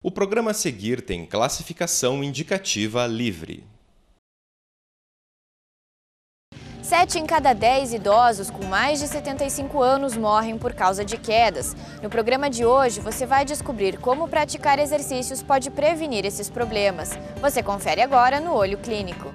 O programa a seguir tem classificação indicativa livre. 7 em cada 10 idosos com mais de 75 anos morrem por causa de quedas. No programa de hoje, você vai descobrir como praticar exercícios pode prevenir esses problemas. Você confere agora no Olho Clínico.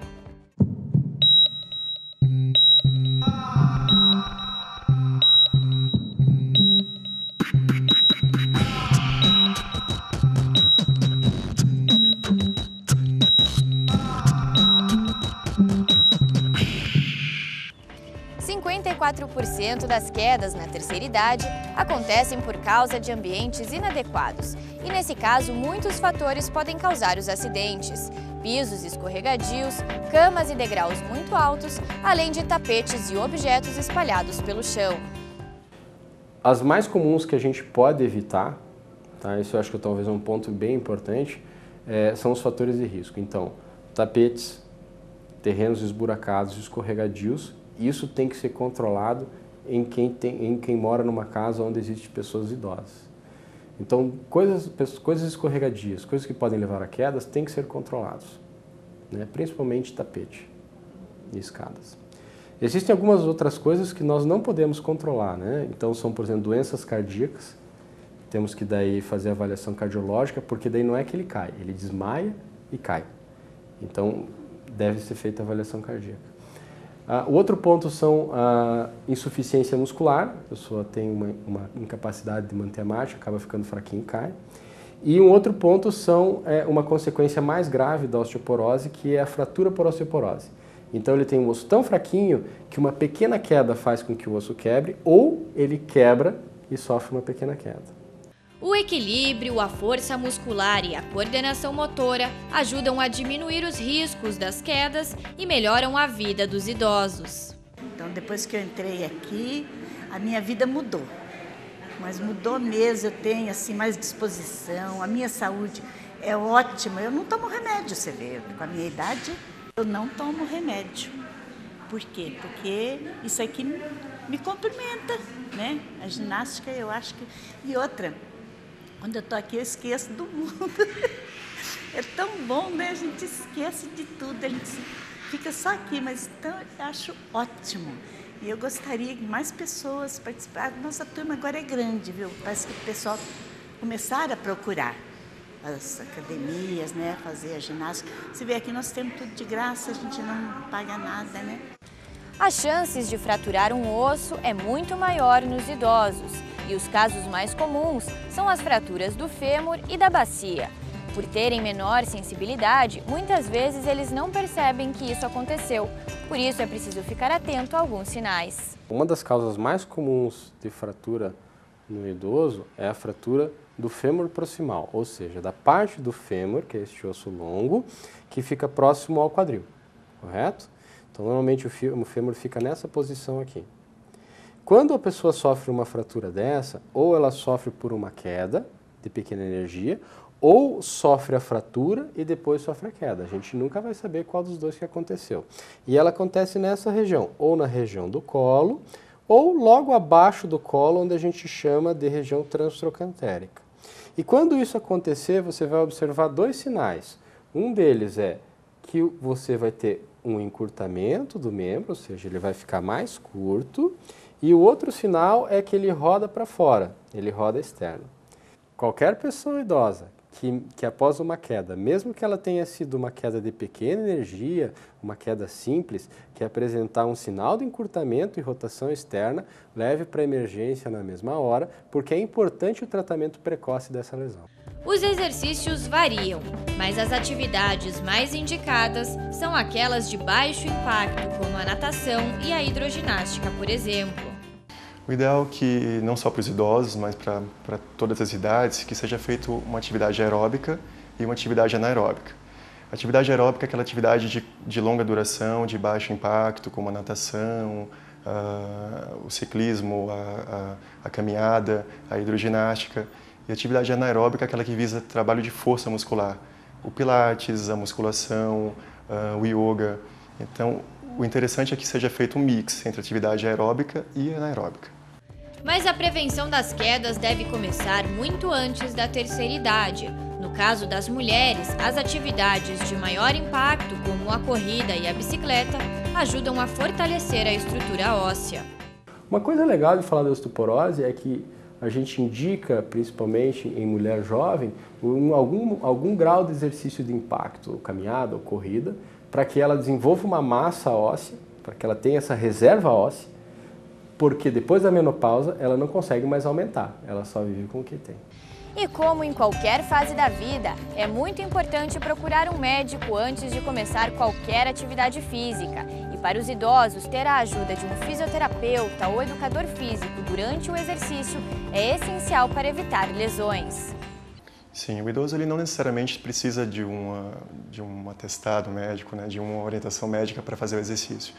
% das quedas na terceira idade acontecem por causa de ambientes inadequados. E nesse caso, muitos fatores podem causar os acidentes. Pisos escorregadios, camas e degraus muito altos, além de tapetes e objetos espalhados pelo chão. As mais comuns que a gente pode evitar, tá? Isso eu acho que talvez é um ponto bem importante, são os fatores de risco. Então, tapetes, terrenos esburacados, escorregadios. Isso tem que ser controlado em quem mora numa casa onde existem pessoas idosas. Então, coisas escorregadias, coisas que podem levar a quedas, tem que ser controlados, né? Principalmente tapete e escadas. Existem algumas outras coisas que nós não podemos controlar, né? Então, são, por exemplo, doenças cardíacas. Temos que daí fazer a avaliação cardiológica, porque daí não é que ele cai, ele desmaia e cai. Então, deve ser feita a avaliação cardíaca. O outro ponto são a insuficiência muscular, a pessoa tem uma incapacidade de manter a marcha, acaba ficando fraquinho e cai. E um outro ponto são uma consequência mais grave da osteoporose, que é a fratura por osteoporose. Então ele tem um osso tão fraquinho que uma pequena queda faz com que o osso quebre, ou ele quebra e sofre uma pequena queda. O equilíbrio, a força muscular e a coordenação motora ajudam a diminuir os riscos das quedas e melhoram a vida dos idosos. Então, depois que eu entrei aqui, a minha vida mudou. Mas mudou mesmo, eu tenho assim, mais disposição, a minha saúde é ótima. Eu não tomo remédio, você vê, com a minha idade eu não tomo remédio. Por quê? Porque isso aqui me cumprimenta, né? A ginástica eu acho que... E outra... Quando eu estou aqui, eu esqueço do mundo. É tão bom, né? A gente esquece de tudo, a gente fica só aqui, mas então eu acho ótimo. E eu gostaria que mais pessoas participassem. Nossa turma agora é grande, viu? Parece que o pessoal começaram a procurar as academias, né? Fazer a ginástica. Você vê aqui, nós temos tudo de graça, a gente não paga nada, né? As chances de fraturar um osso é muito maior nos idosos. E os casos mais comuns são as fraturas do fêmur e da bacia. Por terem menor sensibilidade, muitas vezes eles não percebem que isso aconteceu. Por isso é preciso ficar atento a alguns sinais. Uma das causas mais comuns de fratura no idoso é a fratura do fêmur proximal, ou seja, da parte do fêmur, que é este osso longo, que fica próximo ao quadril, correto? Então, normalmente o fêmur fica nessa posição aqui. Quando a pessoa sofre uma fratura dessa, ou ela sofre por uma queda de pequena energia, ou sofre a fratura e depois sofre a queda. A gente nunca vai saber qual dos dois que aconteceu. E ela acontece nessa região, ou na região do colo, ou logo abaixo do colo, onde a gente chama de região transtrocantérica. E quando isso acontecer, você vai observar dois sinais. Um deles é que você vai ter um encurtamento do membro, ou seja, ele vai ficar mais curto, e o outro sinal é que ele roda para fora, ele roda externo. Qualquer pessoa idosa que após uma queda, mesmo que ela tenha sido uma queda de pequena energia, uma queda simples, que apresentar um sinal de encurtamento e rotação externa, leve para a emergência na mesma hora, porque é importante o tratamento precoce dessa lesão. Os exercícios variam, mas as atividades mais indicadas são aquelas de baixo impacto, como a natação e a hidroginástica, por exemplo. O ideal é que, não só para os idosos, mas para todas as idades, que seja feita uma atividade aeróbica e uma atividade anaeróbica. A atividade aeróbica é aquela atividade de longa duração, de baixo impacto, como a natação, o ciclismo, a caminhada, a hidroginástica. E a atividade anaeróbica é aquela que visa trabalho de força muscular. O pilates, a musculação, o yoga. Então, o interessante é que seja feito um mix entre atividade aeróbica e anaeróbica. Mas a prevenção das quedas deve começar muito antes da terceira idade. No caso das mulheres, as atividades de maior impacto, como a corrida e a bicicleta, ajudam a fortalecer a estrutura óssea. Uma coisa legal de falar da osteoporose é que a gente indica, principalmente em mulher jovem, algum grau de exercício de impacto, caminhada ou corrida, para que ela desenvolva uma massa óssea, para que ela tenha essa reserva óssea, porque depois da menopausa ela não consegue mais aumentar, ela só vive com o que tem. E como em qualquer fase da vida, é muito importante procurar um médico antes de começar qualquer atividade física. E para os idosos, ter a ajuda de um fisioterapeuta ou educador físico durante o exercício é essencial para evitar lesões. Sim, o idoso ele não necessariamente precisa de um atestado médico, né, de uma orientação médica para fazer o exercício.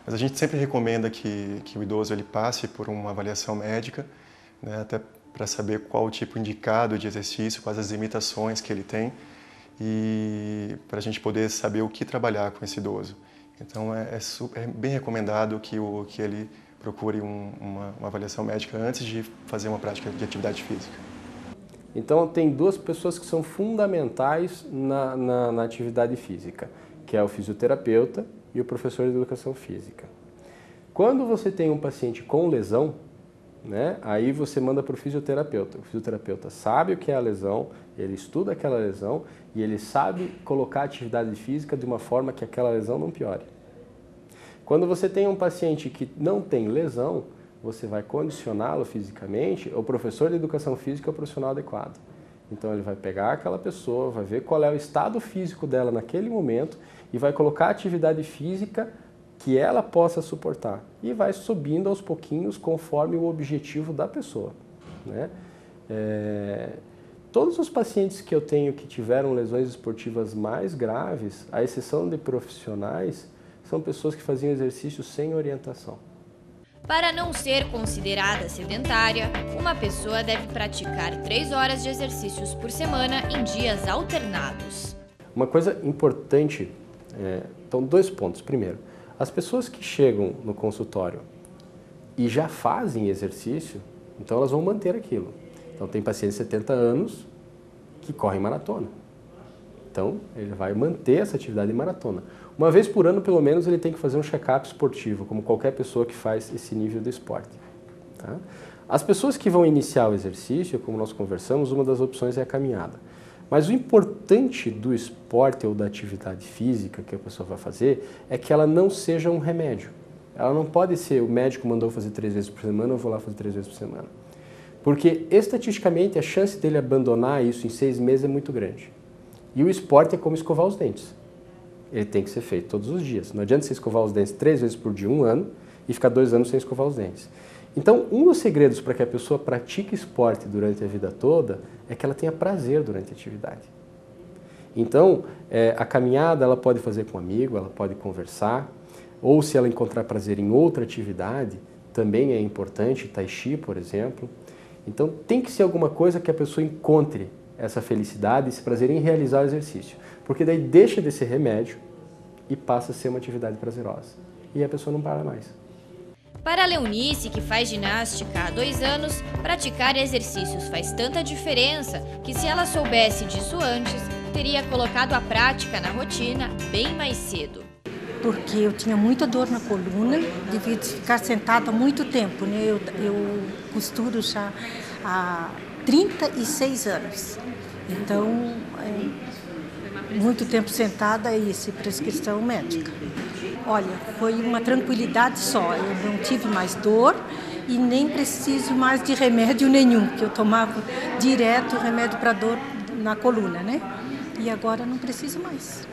Mas a gente sempre recomenda que o idoso ele passe por uma avaliação médica, né, até para saber qual o tipo indicado de exercício, quais as limitações que ele tem e para a gente poder saber o que trabalhar com esse idoso. Então é bem recomendado que ele procure uma avaliação médica antes de fazer uma prática de atividade física. Então tem duas pessoas que são fundamentais na atividade física, que é o fisioterapeuta e o professor de educação física. Quando você tem um paciente com lesão, né, aí você manda para o fisioterapeuta. O fisioterapeuta sabe o que é a lesão, ele estuda aquela lesão e ele sabe colocar a atividade física de uma forma que aquela lesão não piore. Quando você tem um paciente que não tem lesão, você vai condicioná-lo fisicamente, o professor de educação física é o profissional adequado. Então ele vai pegar aquela pessoa, vai ver qual é o estado físico dela naquele momento e vai colocar a atividade física que ela possa suportar e vai subindo aos pouquinhos conforme o objetivo da pessoa, né? Todos os pacientes que eu tenho que tiveram lesões esportivas mais graves, à exceção de profissionais, são pessoas que faziam exercício sem orientação. Para não ser considerada sedentária, uma pessoa deve praticar 3 horas de exercícios por semana em dias alternados. Uma coisa importante, então 2 pontos. Primeiro, as pessoas que chegam no consultório e já fazem exercício, então elas vão manter aquilo. Então tem pacientes de 70 anos que correm maratona. Então ele vai manter essa atividade de maratona. Uma vez por ano, pelo menos, ele tem que fazer um check-up esportivo, como qualquer pessoa que faz esse nível de esporte. Tá? As pessoas que vão iniciar o exercício, como nós conversamos, uma das opções é a caminhada. Mas o importante do esporte ou da atividade física que a pessoa vai fazer é que ela não seja um remédio. Ela não pode ser, o médico mandou fazer 3 vezes por semana, eu vou lá fazer 3 vezes por semana. Porque, estatisticamente, a chance dele abandonar isso em 6 meses é muito grande. E o esporte é como escovar os dentes. Ele tem que ser feito todos os dias. Não adianta você escovar os dentes 3 vezes por dia, 1 ano, e ficar 2 anos sem escovar os dentes. Então, um dos segredos para que a pessoa pratique esporte durante a vida toda é que ela tenha prazer durante a atividade. Então, a caminhada ela pode fazer com um amigo, ela pode conversar, ou se ela encontrar prazer em outra atividade, também é importante, tai chi, por exemplo. Então, tem que ser alguma coisa que a pessoa encontre essa felicidade, esse prazer em realizar o exercício. Porque daí deixa de ser remédio e passa a ser uma atividade prazerosa. E a pessoa não para mais. Para a Leonice, que faz ginástica há 2 anos, praticar exercícios faz tanta diferença que, se ela soubesse disso antes, teria colocado a prática na rotina bem mais cedo. Porque eu tinha muita dor na coluna, devido a ficar sentada há muito tempo, né? Eu costuro já há 36 anos. Então, muito tempo sentada e sem prescrição médica. Olha, foi uma tranquilidade só. Eu não tive mais dor e nem preciso mais de remédio nenhum, porque eu tomava direto remédio para dor na coluna, né? E agora não preciso mais.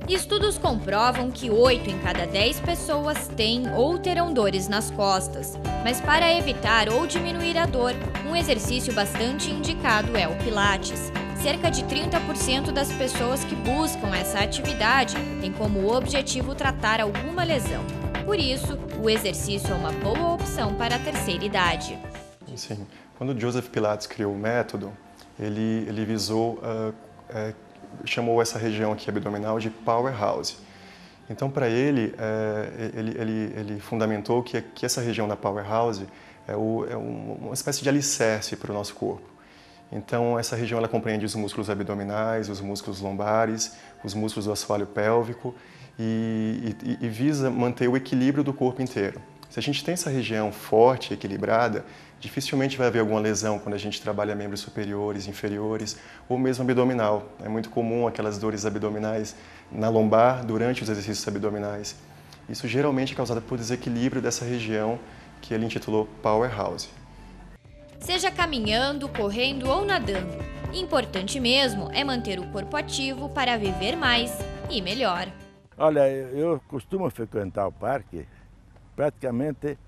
Estudos comprovam que 8 em cada 10 pessoas têm ou terão dores nas costas. Mas para evitar ou diminuir a dor, um exercício bastante indicado é o Pilates. Cerca de 30% das pessoas que buscam essa atividade têm como objetivo tratar alguma lesão. Por isso, o exercício é uma boa opção para a terceira idade. Sim. Quando Joseph Pilates criou o método, ele visou, chamou essa região aqui abdominal de powerhouse. Então, para ele fundamentou que essa região da powerhouse é uma espécie de alicerce para o nosso corpo. Então, essa região ela compreende os músculos abdominais, os músculos lombares, os músculos do assoalho pélvico e visa manter o equilíbrio do corpo inteiro. Se a gente tem essa região forte e equilibrada, dificilmente vai haver alguma lesão quando a gente trabalha membros superiores, inferiores ou mesmo abdominal. É muito comum aquelas dores abdominais na lombar durante os exercícios abdominais. Isso geralmente é causado por desequilíbrio dessa região que ele intitulou Powerhouse. Seja caminhando, correndo ou nadando, importante mesmo é manter o corpo ativo para viver mais e melhor. Olha, eu costumo frequentar o parque praticamente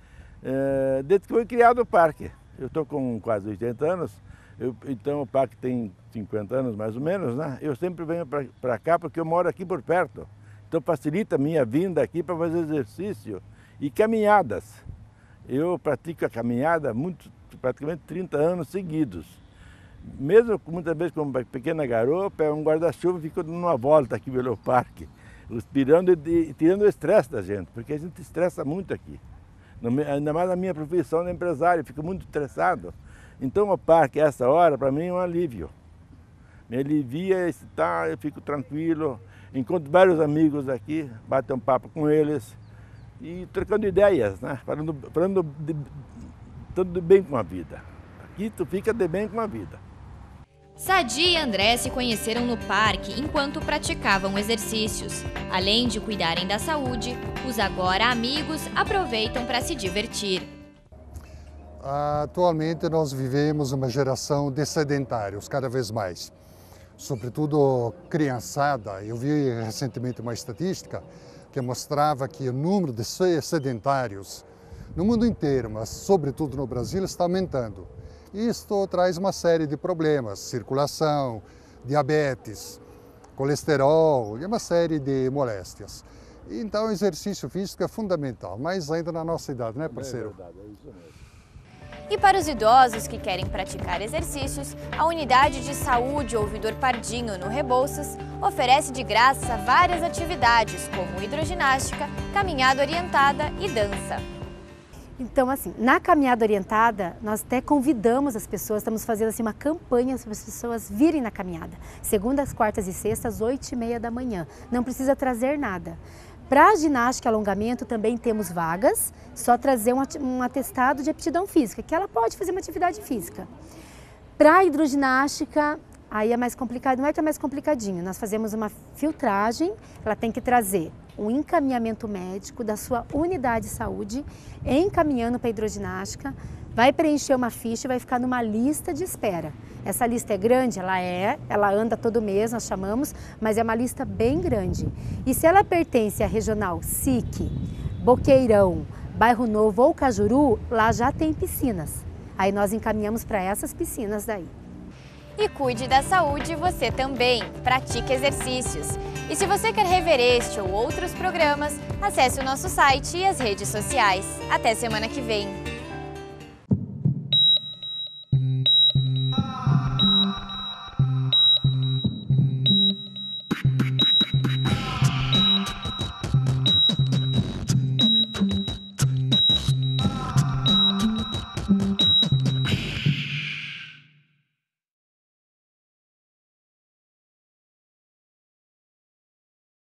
desde que foi criado o parque. Eu estou com quase 80 anos, então o parque tem 50 anos mais ou menos, né? Eu sempre venho para cá porque eu moro aqui por perto. Então facilita a minha vinda aqui para fazer exercício e caminhadas. Eu pratico a caminhada praticamente 30 anos seguidos. Mesmo muitas vezes com uma pequena garopa, um guarda-chuva, fico dando uma volta aqui pelo parque, respirando e tirando o estresse da gente, porque a gente estressa muito aqui. Ainda mais na minha profissão de empresário, fico muito estressado. Então o parque, essa hora, para mim é um alívio. Me alivia, eu fico tranquilo, encontro vários amigos aqui, bato um papo com eles e trocando ideias, né? Falando tudo bem com a vida. Aqui tu fica de bem com a vida. Sadi e André se conheceram no parque enquanto praticavam exercícios. Além de cuidarem da saúde, os agora amigos aproveitam para se divertir. Atualmente nós vivemos uma geração de sedentários, cada vez mais. Sobretudo criançada. Eu vi recentemente uma estatística que mostrava que o número de sedentários no mundo inteiro, mas sobretudo no Brasil, está aumentando. Isto traz uma série de problemas, circulação, diabetes, colesterol e uma série de moléstias. Então o exercício físico é fundamental, mais ainda na nossa idade, né, parceiro? É verdade, é isso mesmo. E para os idosos que querem praticar exercícios, a Unidade de Saúde Ouvidor Pardinho, no Rebouças, oferece de graça várias atividades, como hidroginástica, caminhada orientada e dança. Então, assim, na caminhada orientada, nós até convidamos as pessoas, estamos fazendo assim, uma campanha para as pessoas virem na caminhada. Segundas, quartas e sextas, 8h30 da manhã. Não precisa trazer nada. Para a ginástica e alongamento também temos vagas, só trazer um atestado de aptidão física, que ela pode fazer uma atividade física. Para a hidroginástica, aí é mais complicado, não é que é mais complicadinho, nós fazemos uma filtragem, ela tem que trazer um encaminhamento médico da sua unidade de saúde, encaminhando para a hidroginástica, vai preencher uma ficha e vai ficar numa lista de espera. Essa lista é grande? Ela anda todo mês, nós chamamos, mas é uma lista bem grande. E se ela pertence à regional SIC, Boqueirão, Bairro Novo ou Cajuru, lá já tem piscinas. Aí nós encaminhamos para essas piscinas daí. E cuide da saúde você também, pratique exercícios. E se você quer rever este ou outros programas, acesse o nosso site e as redes sociais. Até semana que vem!